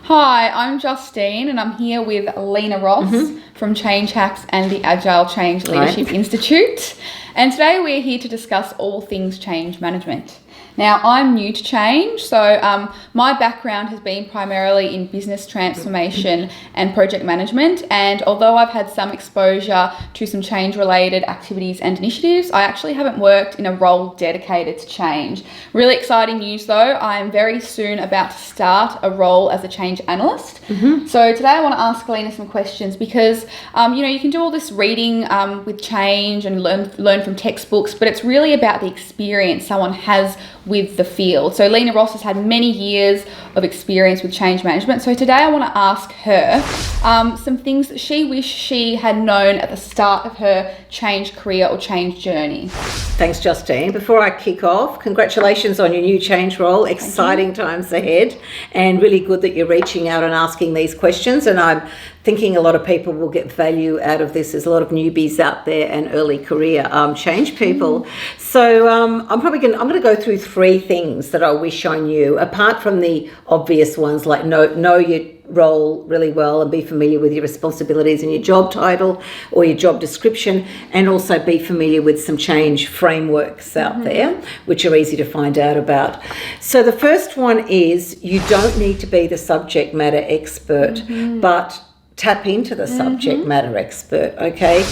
Hi, I'm Justine and I'm here with Lena Ross from Change Hacks and the Agile Change Leadership Institute. And today we're here to discuss all things change management. Now, I'm new to change, so my background has been primarily in business transformation and project management. And although I've had some exposure to some change-related activities and initiatives, I actually haven't worked in a role dedicated to change. Really exciting news though, I'm very soon about to start a role as a change analyst. So today I want to ask Lena some questions because, you can do all this reading with change and learn from textbooks, but it's really about the experience someone has with the field. So Lena Ross has had many years of experience with change management. So today I want to ask her some things that she wished she had known at the start of her change career or change journey. Thanks, Justine. Before I kick off, congratulations on your new change role. Exciting times ahead, and really good that you're reaching out and asking these questions. And I'm thinking a lot of people will get value out of this. There's a lot of newbies out there and early career change people. So I'm going to go through three things that I wish I knew, apart from the obvious ones like know your role really well and be familiar with your responsibilities and your job title or your job description, and also be familiar with some change frameworks out there which are easy to find out about. So the first one is you don't need to be the subject matter expert, but tap into the subject matter expert, okay?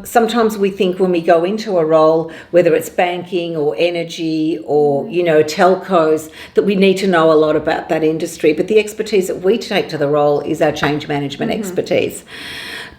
Sometimes we think when we go into a role, whether it's banking or energy or, telcos, that we need to know a lot about that industry. But the expertise that we take to the role is our change management expertise.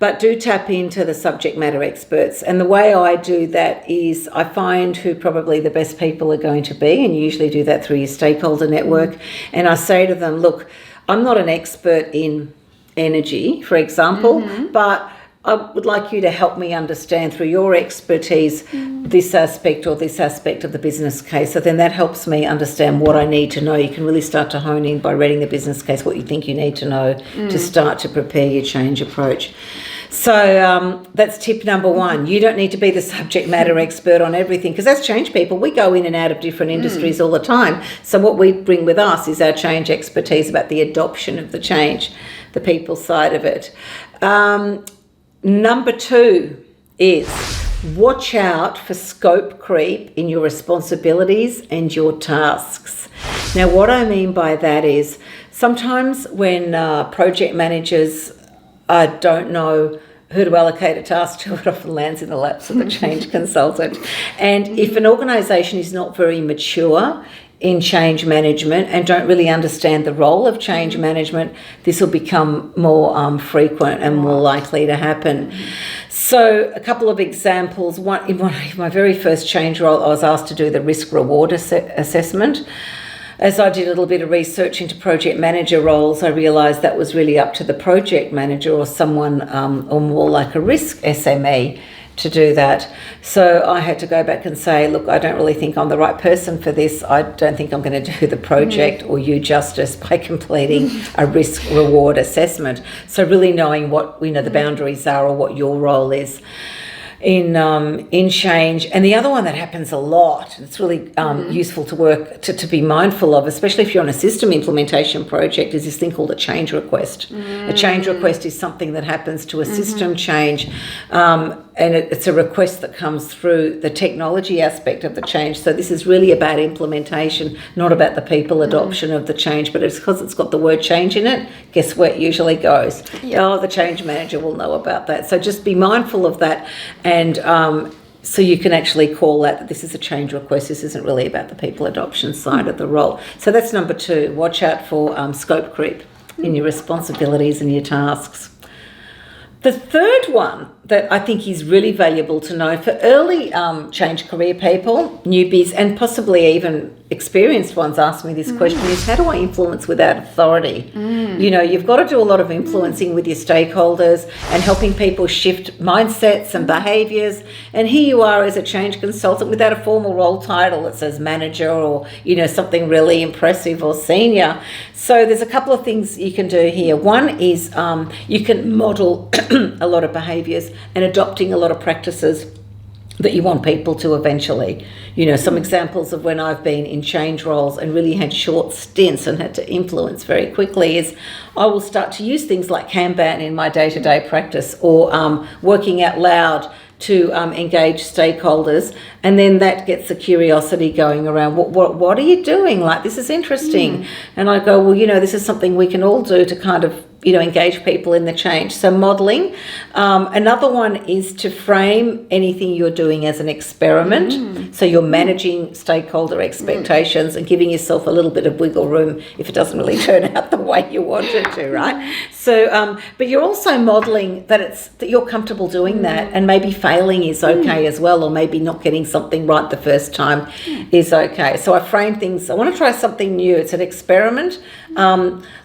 But do tap into the subject matter experts. And the way I do that is I find who probably the best people are going to be, and you usually do that through your stakeholder network. And I say to them, look, I'm not an expert in energy, for example, but I would like you to help me understand through your expertise this aspect or this aspect of the business case. So then that helps me understand what I need to know. You can really start to hone in by reading the business case what you think you need to know to start to prepare your change approach. So that's tip number one. You don't need to be the subject matter expert on everything, because as change people, we go in and out of different industries all the time. So what we bring with us is our change expertise about the adoption of the change, the people side of it. Number two is watch out for scope creep in your responsibilities and your tasks. Now, what I mean by that is sometimes when project managers don't know who to allocate a task to, it often lands in the laps of the change consultant. And if an organisation is not very mature in change management and don't really understand the role of change management, this will become more frequent and more likely to happen. So a couple of examples. In my very first change role, I was asked to do the risk-reward assessment. As I did a little bit of research into project manager roles, I realised that was really up to the project manager or someone or more like a risk SME to do that. So I had to go back and say, look, I don't really think I'm the right person for this. I don't think I'm going to do the project or you justice by completing a risk reward assessment. So really knowing what the boundaries are or what your role is in change. And the other one that happens a lot, it's really useful to be mindful of, especially if you're on a system implementation project, is this thing called a change request. A change request is something that happens to a system change, and it's a request that comes through the technology aspect of the change. So this is really about implementation, not about the people adoption of the change, but it's because it's got the word change in it. Guess where it usually goes? Oh, the change manager will know about that. So just be mindful of that. And so you can actually call that this is a change request. This isn't really about the people adoption side of the role. So that's number two. Watch out for scope creep in your responsibilities and your tasks. The third one that I think is really valuable to know for early change career people, newbies, and possibly even experienced ones ask me this question is, how do I influence without authority? You've got to do a lot of influencing with your stakeholders and helping people shift mindsets and behaviours. And here you are as a change consultant without a formal role title that says manager or, something really impressive or senior. So there's a couple of things you can do here. One is you can model a lot of behaviours and adopting a lot of practices that you want people to eventually. Some examples of when I've been in change roles and really had short stints and had to influence very quickly is I will start to use things like Kanban in my day-to-day practice, or working out loud to engage stakeholders, and then that gets the curiosity going around, what are you doing? Like, this is interesting. And I go, well, this is something we can all do to kind of engage people in the change. So modelling. Another one is to frame anything you're doing as an experiment. So you're managing stakeholder expectations and giving yourself a little bit of wiggle room if it doesn't really turn out the way you want it to, right? So, but you're also modelling that you're comfortable doing that, and maybe failing is okay as well, or maybe not getting something right the first time is okay. So I frame things. I want to try something new. It's an experiment.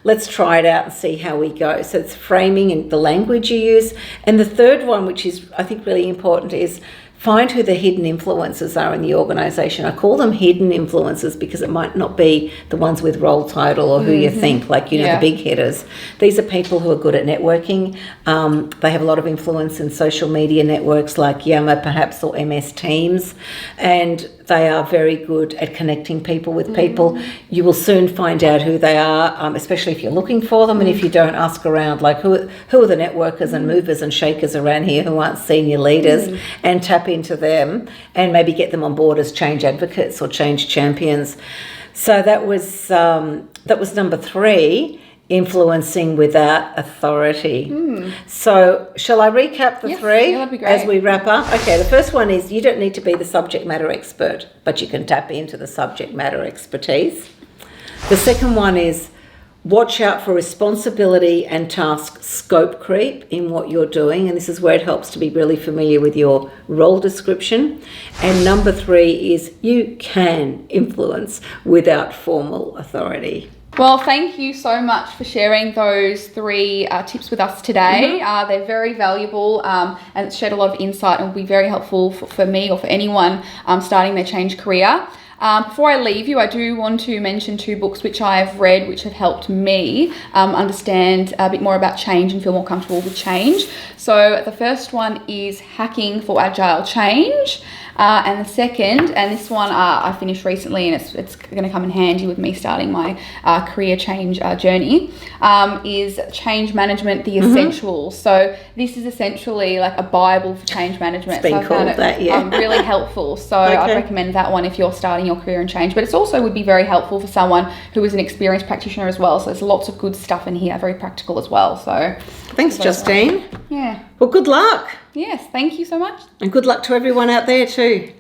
Let's try it out and see how we go. So it's framing and the language you use. And the third one, which is I think really important, is find who the hidden influencers are in the organisation. I call them hidden influencers because it might not be the ones with role title or who you think, like, the big hitters. These are people who are good at networking. They have a lot of influence in social media networks like Yammer perhaps, or MS Teams, and they are very good at connecting people with people. You will soon find out who they are, especially if you're looking for them, and if you don't, ask around, like who are the networkers and movers and shakers around here who aren't senior leaders, and tap into them and maybe get them on board as change advocates or change champions. So that was number 3. Influencing without authority. So shall I recap the 3 that'd be great. as we wrap up? Okay, the first one is you don't need to be the subject matter expert, but you can tap into the subject matter expertise. The second one is watch out for responsibility and task scope creep in what you're doing, and this is where it helps to be really familiar with your role description. And number 3 is you can influence without formal authority. Well, thank you so much for sharing those 3 tips with us today. They're very valuable and it's shed a lot of insight and will be very helpful for me or for anyone starting their change career. Before I leave you, I do want to mention 2 books which I've read which have helped me understand a bit more about change and feel more comfortable with change. So the first one is Hacking for Agile Change. And the second, and this one I finished recently, and it's going to come in handy with me starting my career change journey, is Change Management, The Essentials. So this is essentially like a Bible for change management. It's been called that, yeah. Really helpful. So I'd recommend that one if you're starting your career in change. But it's also would be very helpful for someone who is an experienced practitioner as well. So there's lots of good stuff in here, very practical as well. So thanks, Justine. Yeah. Well, good luck. Yes, thank you so much. And good luck to everyone out there too.